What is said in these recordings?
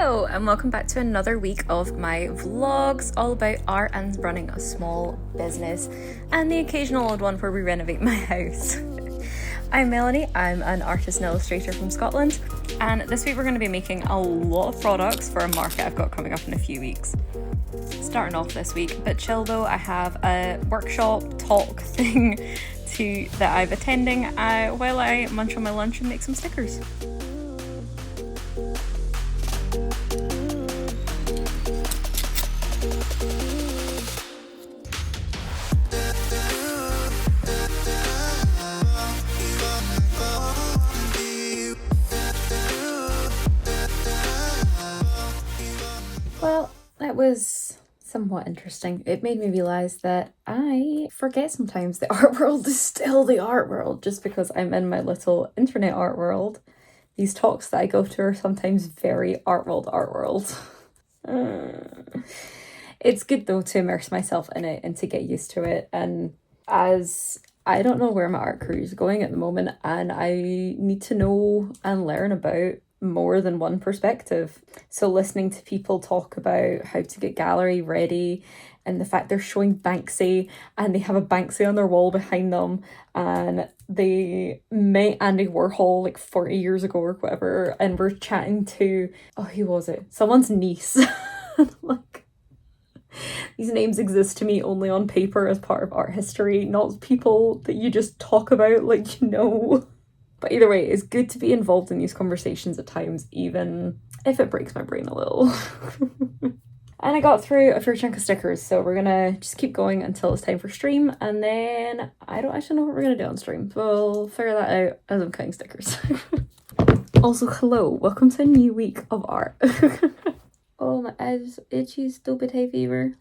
Hello and welcome back to another week of my vlogs all about art and running a small business and the occasional odd one where we renovate my house. I'm Melanie, I'm an artist and illustrator from Scotland, and this week we're going to be making a lot of products for a market I've got coming up in a few weeks. Starting off this week, a bit chill though, I have a workshop talk thing that I'm attending while I munch on my lunch and make some stickers. Well, that was somewhat interesting. It made me realise that I forget sometimes the art world is still the art world just because I'm in my little internet art world. These talks that I go to are sometimes very art world. It's good though to immerse myself in it and to get used to it, and as I don't know where my art career is going at the moment and I need to know and learn about more than one perspective. So listening to people talk about how to get gallery ready and the fact they're showing Banksy and they have a Banksy on their wall behind them and they met Andy Warhol like 40 years ago or whatever, and we're chatting to, oh, who was it? Someone's niece. Like, these names exist to me only on paper as part of art history, not people that you just talk about like you know. But either way, it's good to be involved in these conversations at times, even if it breaks my brain a little. And I got through a fair chunk of stickers, so we're gonna just keep going until it's time for stream, and then I don't actually know what we're gonna do on stream. We'll figure that out as I'm cutting stickers. Also, hello, welcome to a new week of art. Oh, my eyes itchy, stupid hay fever.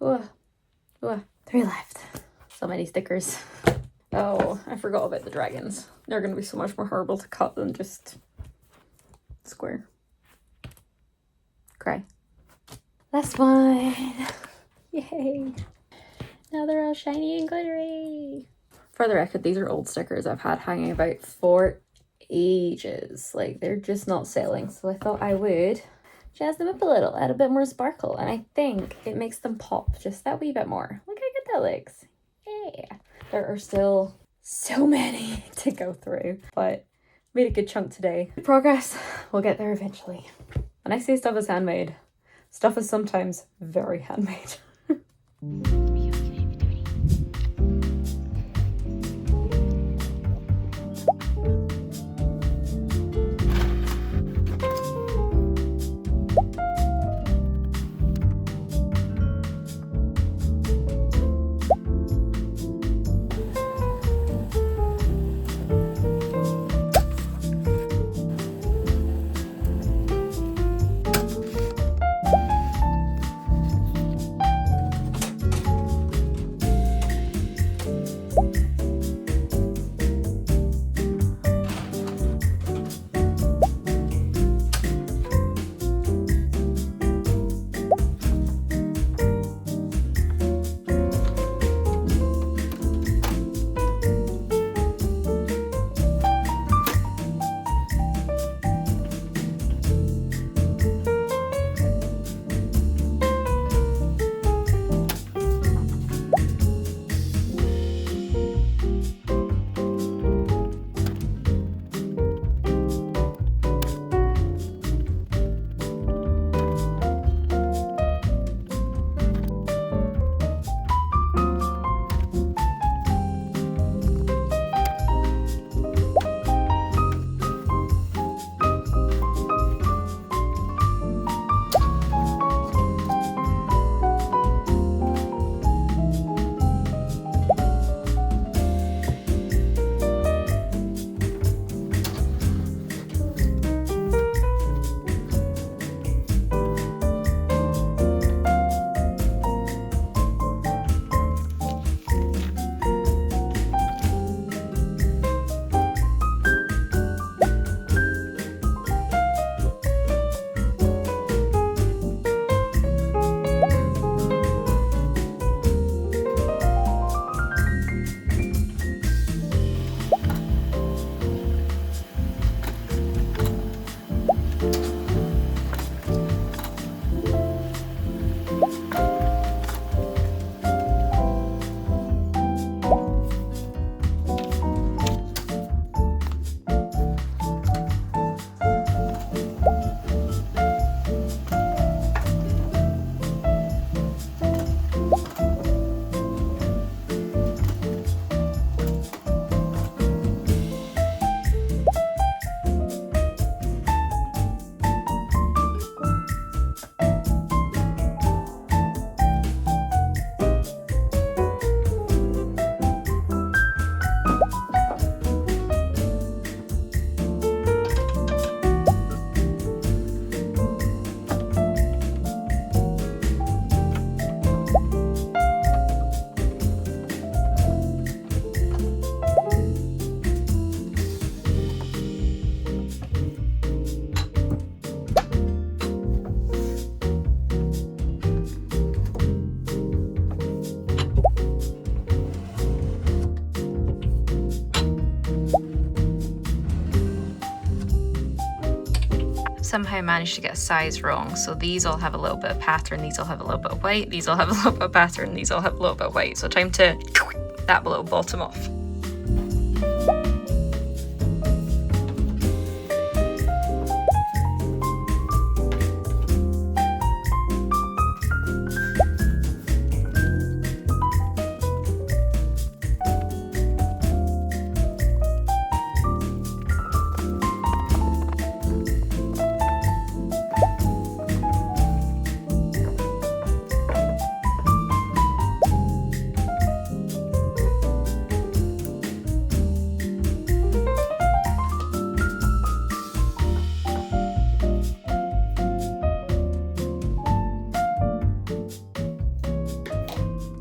Oh, 3 left. So many stickers. Oh, I forgot about the dragons. They're going to be so much more horrible to cut than just square. Cry. Last one. Yay. Now they're all shiny and glittery. For the record, these are old stickers I've had hanging about for ages. Like, they're just not selling. So I thought I would jazz them up a little, add a bit more sparkle. And I think it makes them pop just that wee bit more. Look how good that looks. Yeah. There are still so many to go through, but made a good chunk today. Progress, we'll get there eventually. When I say stuff is handmade, stuff is sometimes very handmade. somehow managed to get a size wrong. So these all have a little bit of pattern, these all have a little bit of white, these all have a little bit of pattern, these all have a little bit of white. So time to that little bottom off.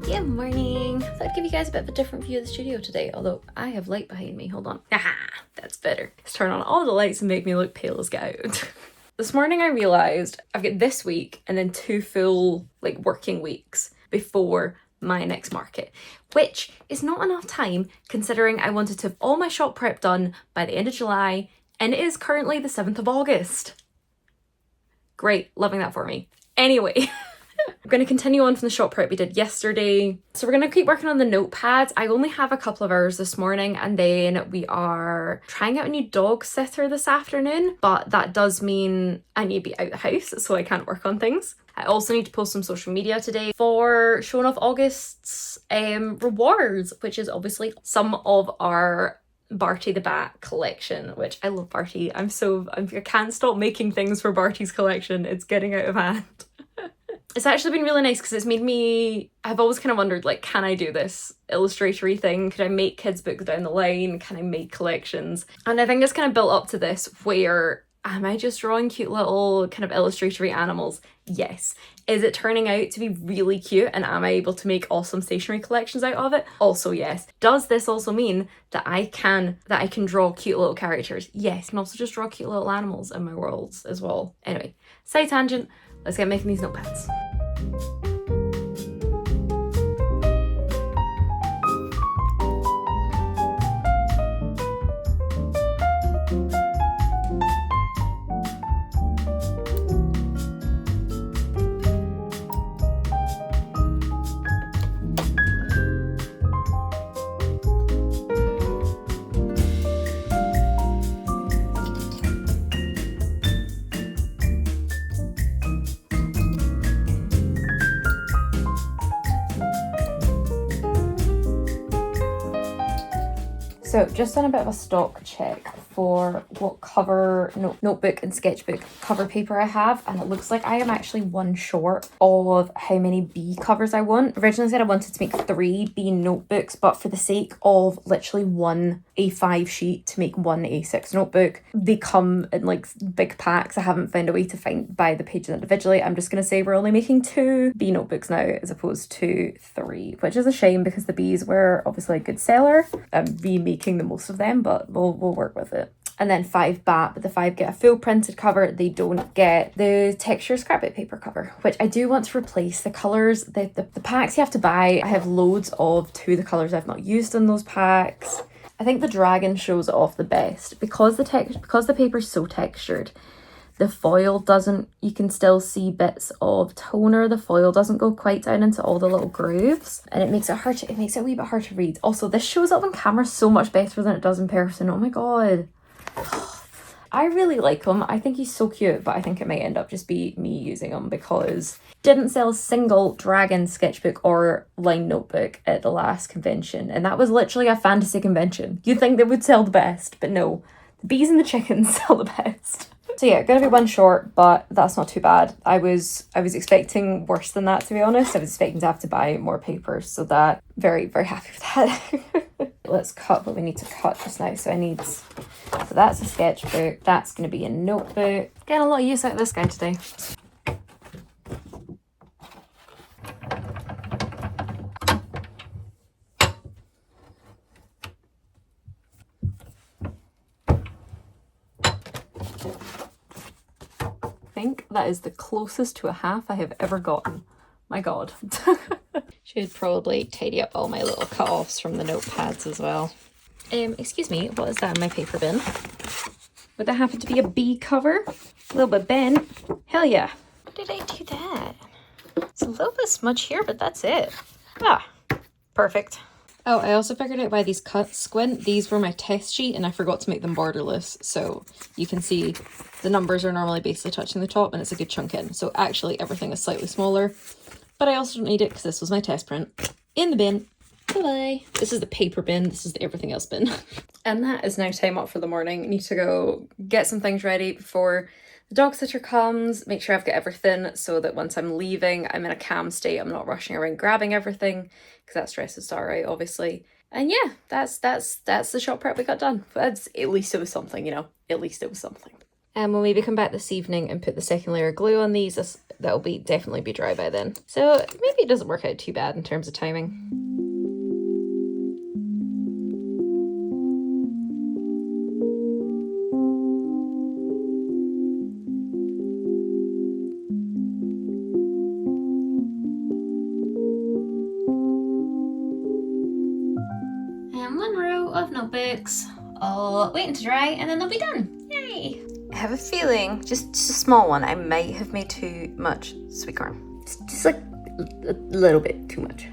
Good morning. So I'd give you guys a bit of a different view of the studio today, although I have light behind me. Hold on. Aha, that's better. Let's turn on all the lights and make me look pale as get out. This morning I realised I've got this week and then 2 full working weeks before my next market, which is not enough time considering I wanted to have all my shop prep done by the end of July, and it is currently the 7th of August. Great, loving that for me. Anyway. We're going to continue on from the shop prep we did yesterday. So we're going to keep working on the notepads. I only have a couple of hours this morning, and then we are trying out a new dog sitter this afternoon, but that does mean I need to be out of the house, so I can't work on things. I also need to post some social media today for showing off August's rewards, which is obviously some of our Barty the Bat collection, which I love Barty. I can't stop making things for Barty's collection. It's getting out of hand. It's actually been really nice because it's made me, I've always kind of wondered, can I do this illustratory thing? Could I make kids' books down the line? Can I make collections? And I think it's kind of built up to this where, am I just drawing cute little kind of illustratory animals? Yes. Is it turning out to be really cute, and am I able to make awesome stationery collections out of it? Also yes. Does this also mean that I can draw cute little characters? Yes. I can also just draw cute little animals in my worlds as well. Anyway, side tangent. Let's get making these notepads. So just done a bit of a stock check for what cover notebook and sketchbook cover paper I have, and it looks like I am actually one short of how many B covers I want. Originally said I wanted to make 3 B notebooks, but for the sake of literally one A5 sheet to make one A6 notebook, they come in big packs. I haven't found a way to buy the pages individually. I'm just going to say we're only making 2 B notebooks now as opposed to 3, which is a shame because the Bs were obviously a good seller. I'm remaking the most of them, but we'll work with it. And then 5 BAT, but the 5 get a full printed cover. They don't get the texture scrapbook paper cover, which I do want to replace. The colours, the packs you have to buy, I have loads of 2 of the colours I've not used in those packs. I think the dragon shows it off the best because the paper's so textured. The foil doesn't, you can still see bits of toner. The foil doesn't go quite down into all the little grooves, and it makes it a wee bit hard to read. Also, this shows up on camera so much better than it does in person. Oh my god. I really like him. I think he's so cute, but I think it might end up just be me using him because didn't sell a single dragon sketchbook or line notebook at the last convention, and that was literally a fantasy convention. You'd think they would sell the best, but no. The bees and the chickens sell the best. So yeah, gonna be one short, but that's not too bad. I was expecting worse than that, to be honest. I was expecting to have to buy more papers, so that very, very happy with that. Let's cut what we need to cut just now. So that's a sketchbook. That's gonna be a notebook. Getting a lot of use out of this guy today. I think that is the closest to a half I have ever gotten. My god. Should probably tidy up all my little cut-offs from the notepads as well. Excuse me, what is that in my paper bin? Would that happen to be a B cover? A little bit bent. Hell yeah. How did I do that? It's a little bit smudged here, but that's it. Ah, perfect. Oh, I also figured out why these cuts squint. These were my test sheet and I forgot to make them borderless. So you can see the numbers are normally basically touching the top and it's a good chunk in. So actually everything is slightly smaller, but I also don't need it because this was my test print. In the bin. Bye-bye. This is the paper bin. This is the everything else bin. And that is now time up for the morning. I need to go get some things ready before the dog sitter comes, make sure I've got everything so that once I'm leaving, I'm in a calm state. I'm not rushing around grabbing everything because that stresses Star out, obviously. And yeah, that's the shop prep we got done. But at least it was something, you know, at least it was something. And we'll maybe come back this evening and put the second layer of glue on these. That'll definitely be dry by then. So maybe it doesn't work out too bad in terms of timing. Of notebooks all waiting to dry and then they'll be done. Yay! I have a feeling, just a small one, I might have made too much sweet corn. Just like a little bit too much.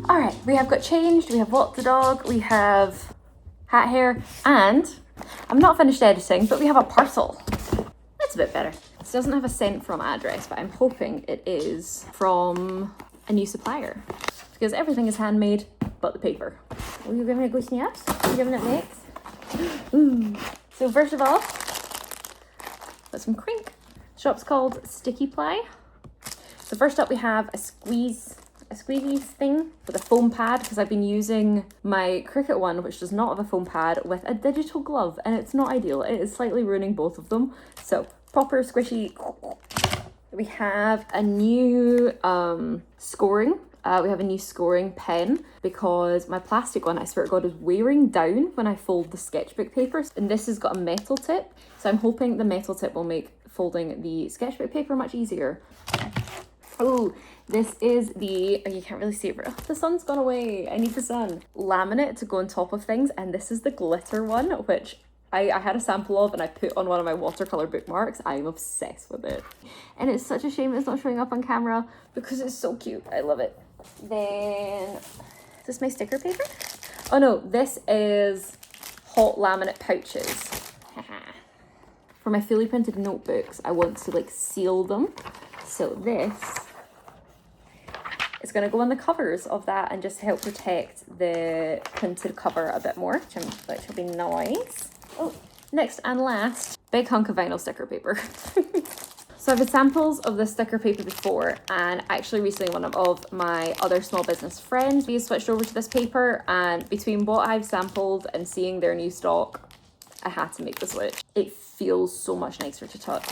Alright, we have got changed, we have walked the dog, we have hat hair, and I'm not finished editing, but we have a parcel. That's a bit better. This doesn't have a sent from address, but I'm hoping it is from a new supplier because everything is handmade but the paper. Are you giving it a go snaps? Are you giving it next? Ooh. So first of all, got some Crink. The shop's called Sticky Ply. So first up we have a squeezy thing with a foam pad because I've been using my Cricut one, which does not have a foam pad, with a digital glove and it's not ideal. It is slightly ruining both of them. So proper squishy. We have a new scoring. We have a new scoring pen because my plastic one, I swear to God, is wearing down when I fold the sketchbook papers. And this has got a metal tip. So I'm hoping the metal tip will make folding the sketchbook paper much easier. Oh, this is the, oh, you can't really see it, but the sun's gone away. I need the sun. Laminate to go on top of things. And this is the glitter one, which I had a sample of and I put on one of my watercolor bookmarks. I'm obsessed with it. And it's such a shame it's not showing up on camera because it's so cute. I love it. Then, is this my sticker paper? Oh no, this is hot laminate pouches. For my fully printed notebooks, I want to like seal them. So this is going to go on the covers of that and just help protect the printed cover a bit more, which will be nice. Oh, next and last, big hunk of vinyl sticker paper. So I've had samples of this sticker paper before, and actually recently one of my other small business friends, we switched over to this paper, and between what I've sampled and seeing their new stock, I had to make the switch. It feels so much nicer to touch.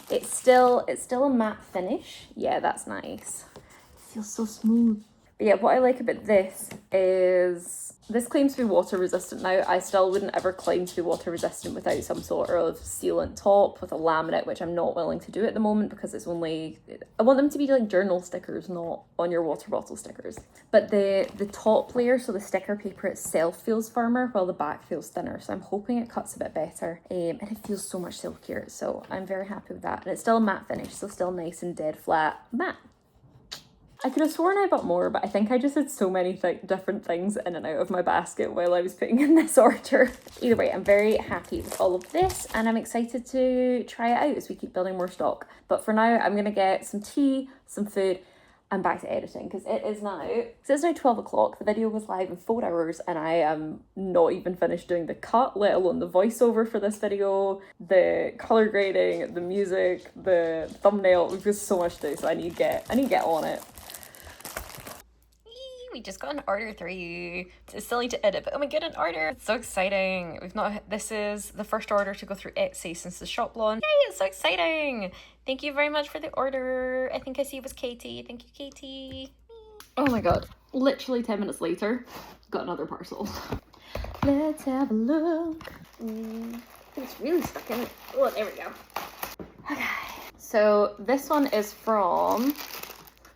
It's still a matte finish. Yeah, that's nice. It feels so smooth. But yeah, what I like about this is this claims to be water resistant now. I still wouldn't ever claim to be water resistant without some sort of sealant top with a laminate, which I'm not willing to do at the moment because it's only, I want them to be like journal stickers, not on your water bottle stickers. But the top layer, so the sticker paper itself, feels firmer while the back feels thinner. So I'm hoping it cuts a bit better. And it feels so much silkier. So I'm very happy with that. And it's still a matte finish, so still nice and dead flat matte. I could have sworn I bought more, but I think I just had so many different things in and out of my basket while I was putting in this order. Either way, I'm very happy with all of this and I'm excited to try it out as we keep building more stock. But for now, I'm going to get some tea, some food, and back to editing because it's now 12 o'clock. The video was live in 4 hours and I am not even finished doing the cut, let alone the voiceover for this video, the color grading, the music, the thumbnail. There's just so much to do, so I need to get on it. We just got an order through. It's silly to edit, but oh my god, an order. It's so exciting. This is the first order to go through Etsy since the shop launch. Yay, it's so exciting. Thank you very much for the order. I think I see it was Katie. Thank you, Katie. Oh my god. Literally 10 minutes later, got another parcel. Let's have a look. It's really stuck in it. Oh, there we go. So this one is from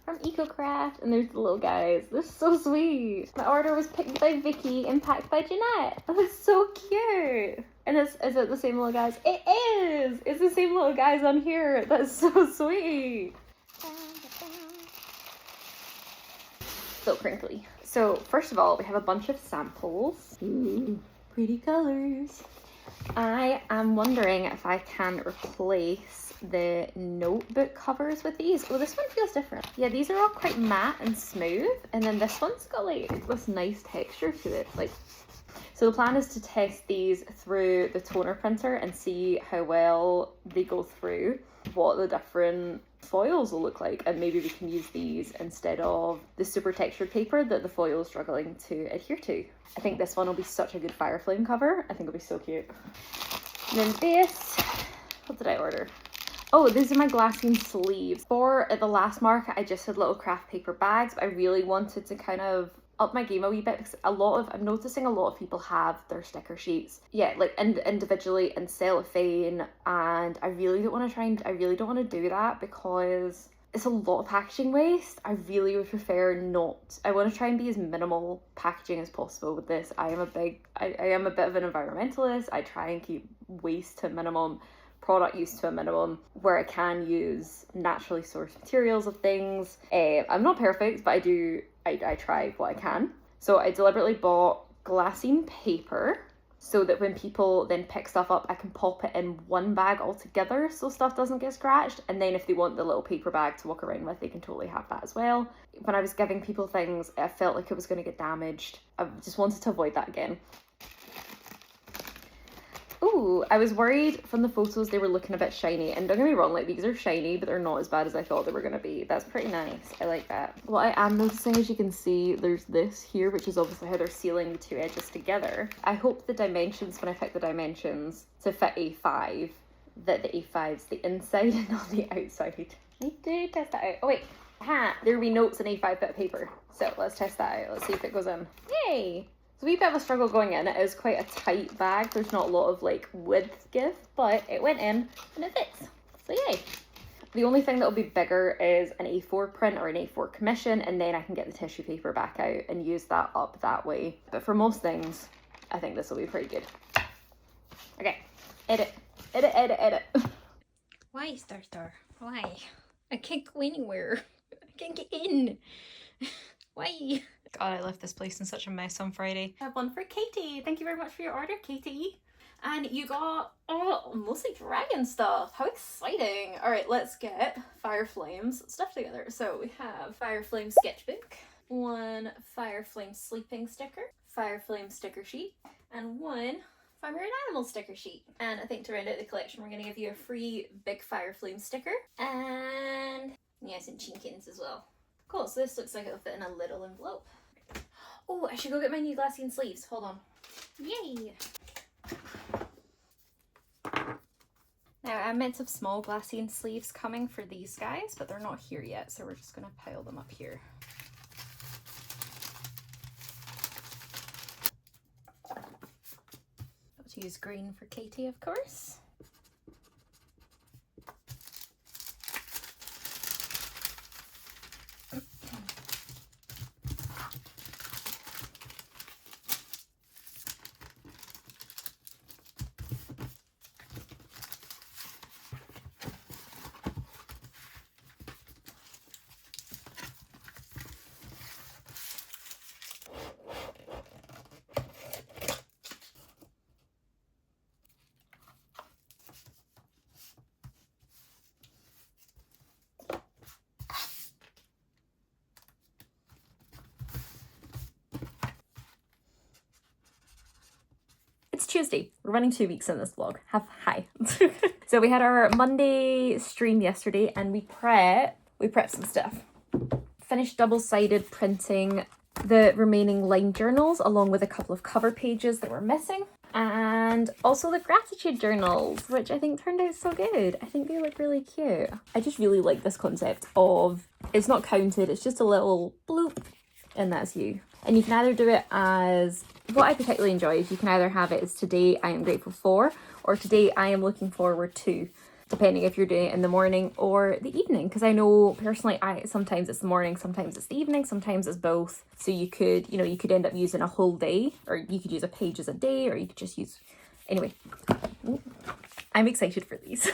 EcoCraft, and there's the little guys. They're so sweet. My order was picked by Vicky and packed by Jeanette. Oh, it's so cute. And is it the same little guys? It is! It's the same little guys on here. That's so sweet. So crinkly. So first of all, we have a bunch of samples. Ooh, pretty colors. I am wondering if I can replace the notebook covers with these. Oh, this one feels different. Yeah, these are all quite matte and smooth, and then this one's got like this nice texture to it. Like, so the plan is to test these through the toner printer and see how well they go through, what the different foils will look like, and maybe we can use these instead of the super textured paper that the foil is struggling to adhere to. I think this one will be such a good fire flame cover. I think it'll be so cute. And then this, what did I order? Oh, these are my glassine sleeves. For the last market, I just had little craft paper bags, but I really wanted to kind of up my game a wee bit because I'm noticing a lot of people have their sticker sheets, yeah, like individually in cellophane, and I really don't want to do that because it's a lot of packaging waste. I really would prefer not. I want to try and be as minimal packaging as possible with this. I am a bit of an environmentalist. I try and keep waste to a minimum, product use to a minimum, where I can use naturally sourced materials of things. I'm not perfect, but I try what I can. So I deliberately bought glassine paper so that when people then pick stuff up, I can pop it in one bag altogether so stuff doesn't get scratched. And then if they want the little paper bag to walk around with, they can totally have that as well. When I was giving people things, I felt like it was going to get damaged. I just wanted to avoid that again. Ooh, I was worried from the photos they were looking a bit shiny, and don't get me wrong, like these are shiny, but they're not as bad as I thought they were going to be. That's pretty nice. I like that. What I am noticing, as you can see, there's this here, which is obviously how they're sealing the two edges together. I hope the dimensions, when I pick the dimensions to fit A5, that the A5's the inside and not the outside. I need to test that out. Oh wait, there will be notes in A5 bit of paper. So let's test that out. Let's see if it goes in. Yay! It's a wee bit of a struggle going in. It is quite a tight bag. There's not a lot of like width give, but it went in and it fits. So yay. The only thing that will be bigger is an A4 print or an A4 commission, and then I can get the tissue paper back out and use that up that way. But for most things, I think this will be pretty good. Okay, edit. Why, Star? Why? I can't go anywhere. I can't get in. Why? God, I left this place in such a mess on Friday. I have one for Katie. Thank you very much for your order, Katie. And you got, mostly dragon stuff. How exciting. All right, let's get Fire Flames stuff together. So we have Fire Flame sketchbook, one Fire Flame sleeping sticker, Fire Flame sticker sheet, and one Fire and Animal sticker sheet. And I think to round out the collection, we're going to give you a free big Fire Flame sticker and yeah, some chinkins as well. Cool, so this looks like it'll fit in a little envelope. Oh, I should go get my new glassine sleeves. Hold on. Yay! Now, I meant to have small glassine sleeves coming for these guys, but they're not here yet, so we're just going to pile them up here. Let's use green for Katie, of course. It's Tuesday. We're running 2 weeks in this vlog. Hi. So we had our Monday stream yesterday and we prepped some stuff. Finished double-sided printing the remaining line journals along with a couple of cover pages that were missing. And also the gratitude journals, which I think turned out so good. I think they look really cute. I just really like this concept of, it's not counted, it's just a little bloop and that's you. And you can either do it as, what I particularly enjoy is you can either have it as today I am grateful for, or today I am looking forward to. depending if you're doing it in the morning or the evening. Because I know personally, sometimes it's the morning, sometimes it's the evening, sometimes it's both. So you could, you could end up using a whole day, or you could use a pages a day, or you could just use, anyway. I'm excited for these.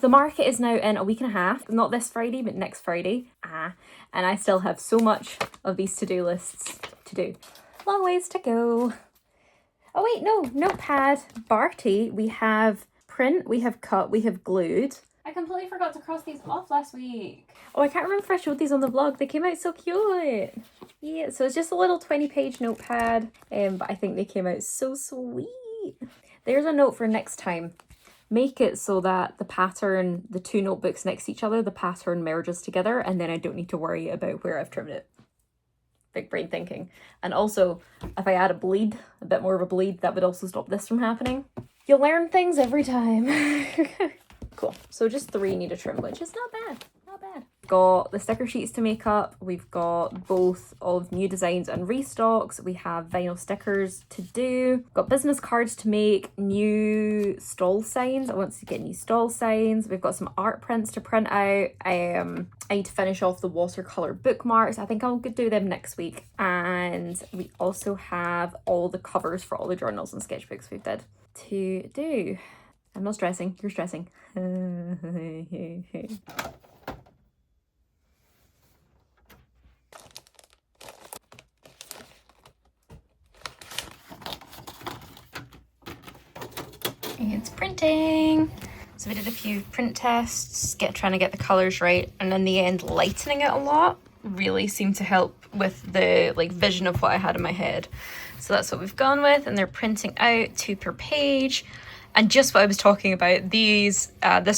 The market is now in a week and a half, not this Friday, but next Friday. And I still have so much of these to-do lists to do. Long ways to go. Oh wait, no, notepad, Barty, we have print, we have cut, we have glued. I completely forgot to cross these off last week. Oh, I can't remember if I showed these on the vlog. They came out so cute. Yeah, so it's just a little 20-page notepad, but I think they came out so sweet. There's a note for next time. Make it so that the pattern, the two notebooks next to each other, the pattern merges together, and then I don't need to worry about where I've trimmed it. Big brain thinking. And also, if I add a bleed, a bit more of a bleed, that would also stop this from happening. You'll learn things every time. Cool. So just 3 need a trim, which is not bad. Not bad. Got the sticker sheets to make up. We've got both of new designs and restocks. We have vinyl stickers to do. Got business cards to make, new stall signs. I want to get new stall signs. We've got some art prints to print out. I need to finish off the watercolor bookmarks. I think I'll do them next week. And we also have all the covers for all the journals and sketchbooks we did to do. I'm not stressing, you're stressing. It's printing. So we did a few print tests, trying to get the colours right, and in the end lightening it a lot really seemed to help with the vision of what I had in my head. So that's what we've gone with, and they're printing out 2 per page. And just what I was talking about, this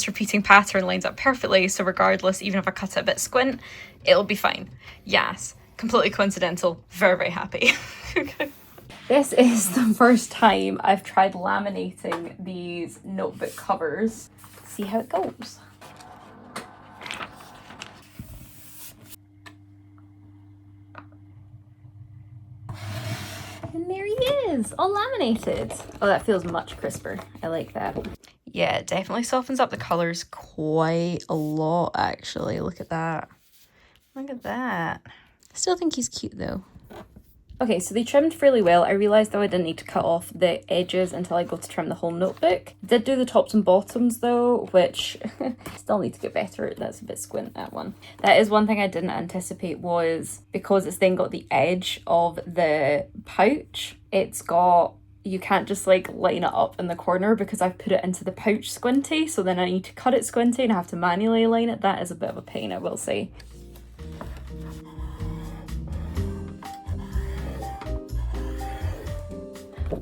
repeating pattern lines up perfectly, so regardless, even if I cut it a bit squint, it'll be fine. Yes, completely coincidental, very, very happy. This is the first time I've tried laminating these notebook covers. See how it goes. And there he is, all laminated. Oh, that feels much crisper. I like that. Yeah, it definitely softens up the colours quite a lot, actually. Look at that. Look at that. I still think he's cute, though. Okay, so they trimmed fairly well. I realised though I didn't need to cut off the edges until I go to trim the whole notebook. Did do the tops and bottoms though, which still need to get better. That's a bit squint, that one. That is one thing I didn't anticipate, was because it's then got the edge of the pouch, it's got, you can't just line it up in the corner because I've put it into the pouch squinty, so then I need to cut it squinty and I have to manually align it. That is a bit of a pain, I will say.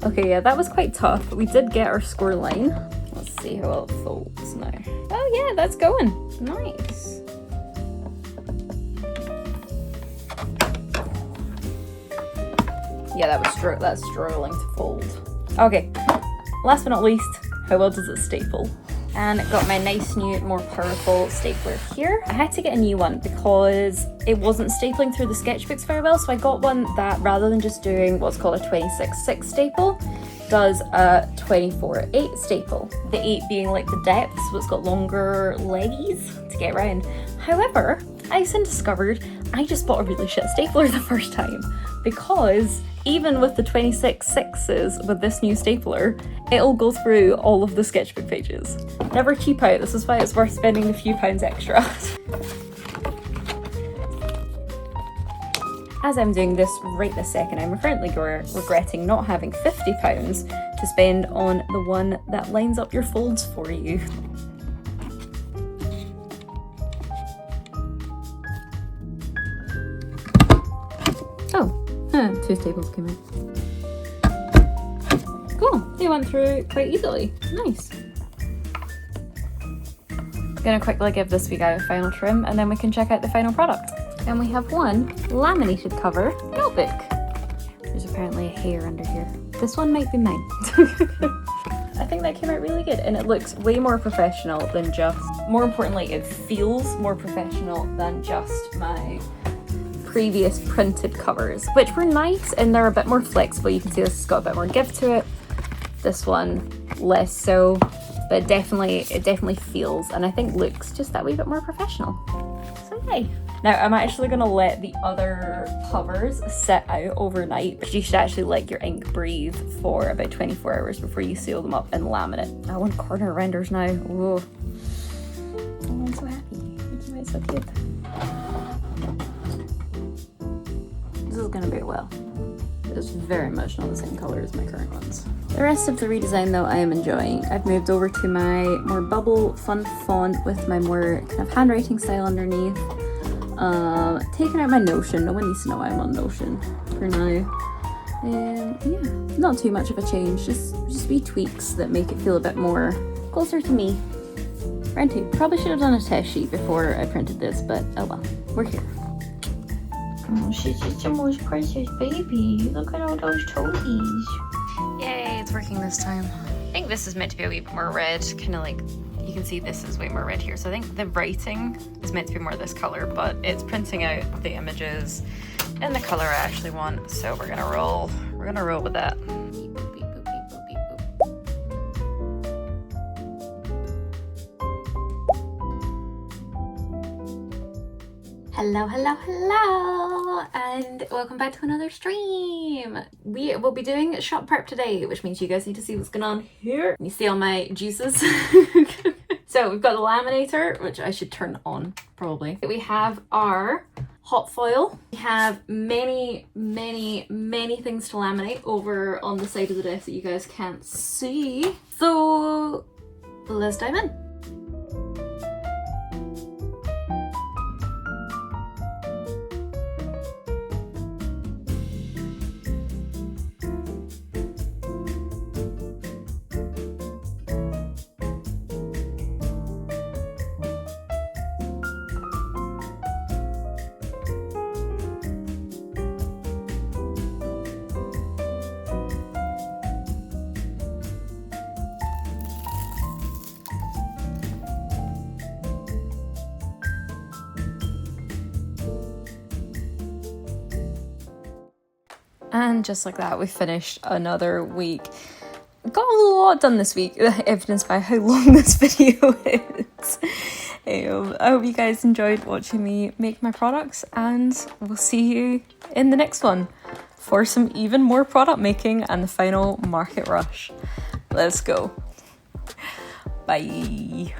Okay, yeah, that was quite tough, but we did get our score line. Let's see how well it folds now. Oh yeah, that's going. Nice. Yeah, that's struggling to fold. Okay, last but not least, how well does it staple? And got my nice new, more powerful stapler here. I had to get a new one because it wasn't stapling through the sketchbooks very well, so I got one that, rather than just doing what's called a 26/6 staple, does a 24/8 staple. The 8 being the depth, so it's got longer leggies to get around. However, I soon discovered I just bought a really shit stapler the first time, because even with the 26/6s with this new stapler, it'll go through all of the sketchbook pages. Never cheap out, this is why it's worth spending a few pounds extra. As I'm doing this right this second, I'm currently regretting not having £50 to spend on the one that lines up your folds for you. Oh, 2 staples came out. Cool, they went through quite easily. Nice. Gonna quickly give this wee guy a final trim and then we can check out the final product. And we have one laminated cover notebook. There's apparently a hair under here. This one might be mine. I think that came out really good, and it looks way more professional than just, more importantly, it feels more professional than just my previous printed covers, which were nice and they're a bit more flexible. You can see this has got a bit more give to it. This one less so, but it definitely feels, and I think looks just that wee bit more professional. So yay. Now I'm actually going to let the other covers sit out overnight, but you should actually let your ink breathe for about 24 hours before you seal them up and laminate. I want corner renders now. Whoa. Oh, I'm so happy. Making it so cute. This is going to be well. It's very much not the same colour as my current ones. The rest of the redesign though I am enjoying. I've moved over to my more bubble fun font with my more kind of handwriting style underneath. Taking out my Notion. No one needs to know I'm on Notion for now. And yeah, not too much of a change. Just wee tweaks that make it feel a bit more closer to me. Round 2. Probably should have done a test sheet before I printed this, but oh well. We're here. Oh, she's just the most precious baby. Look at all those toesies. Yay, it's working this time. I think this is meant to be a wee bit more red, kind of like, you can see this is way more red here. So I think the writing is meant to be more this color, but it's printing out the images in the color I actually want. So we're gonna roll with that. Hello, and welcome back to another stream. We will be doing shop prep today, which means you guys need to see what's going on here. You see all my juices. So we've got the laminator, which I should turn on probably. We have our hot foil. We have many things to laminate over on the side of the desk that you guys can't see. So let's dive in. And just like that, we finished another week. Got a lot done this week, evidenced by how long this video is. I hope you guys enjoyed watching me make my products, and we'll see you in the next one for some even more product making and the final market rush. Let's go. Bye.